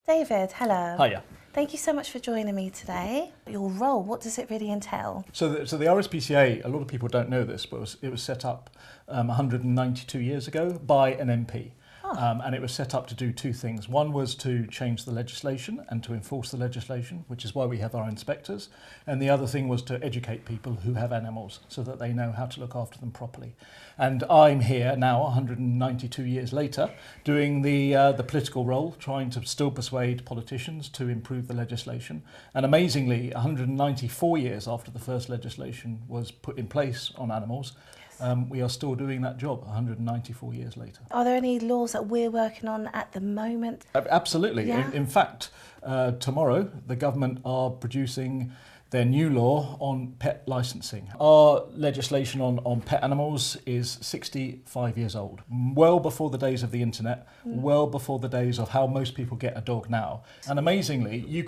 David, hello. Hiya. Thank you so much for joining me today. Your role, what does it really entail? So the RSPCA, a lot of people don't know this, but it was set up 192 years ago by an MP. And it was set up to do two things. One was to change the legislation and to enforce the legislation, which is why we have our inspectors. And the other thing was to educate people who have animals so that they know how to look after them properly. And I'm here now, 192 years later, doing the political role, trying to still persuade politicians to improve the legislation. And amazingly, 194 years after the first legislation was put in place on animals, we are still doing that job 194 years later. Are there any laws that we're working on at the moment? Absolutely. Yeah. In fact, tomorrow the government are producing their new law on pet licensing. Our legislation on pet animals is 65 years old, well before the days of the internet, well before the days of how most people get a dog now. And amazingly, you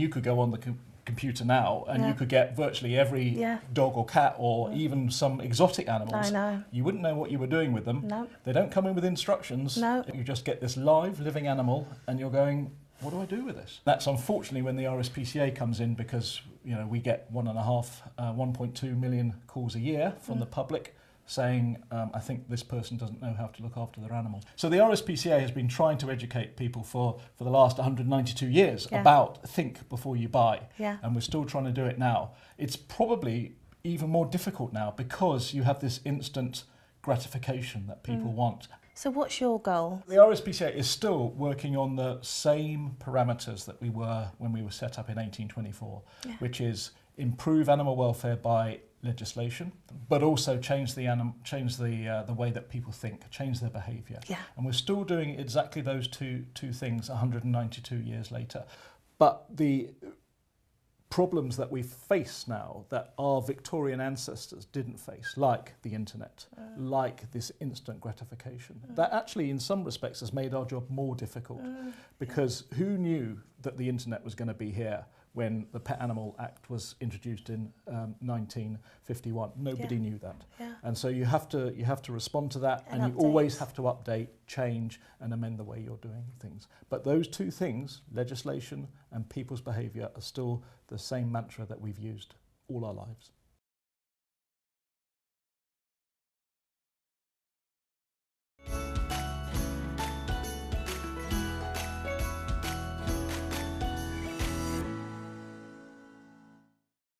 could go on the computer now and you could get virtually every dog or cat or even some exotic animals. I know. You wouldn't know what you were doing with them. No. They don't come in with instructions. No. You just get this live living animal and you're going, what do I do with this? That's unfortunately when the RSPCA comes in, because we get 1.2 million calls a year from the public saying, I think this person doesn't know how to look after their animal. So the RSPCA has been trying to educate people for the last 192 years about think before you buy. Yeah. And we're still trying to do it now. It's probably even more difficult now because you have this instant gratification that people want. So what's your goal? The RSPCA is still working on the same parameters that we were when we were set up in 1824, which is improve animal welfare by legislation, but also change the way that people think, change their behaviour. Yeah. And we're still doing exactly those two things 192 years later. But the problems that we face now that our Victorian ancestors didn't face, like the internet, like this instant gratification, that actually in some respects has made our job more difficult, because who knew that the internet was going to be here when the Pet Animal Act was introduced in 1951. Nobody knew that. Yeah. And so you have to respond to that, and you update. always have to update, change and amend the way you're doing things. But those two things, legislation and people's behaviour, are still the same mantra that we've used all our lives.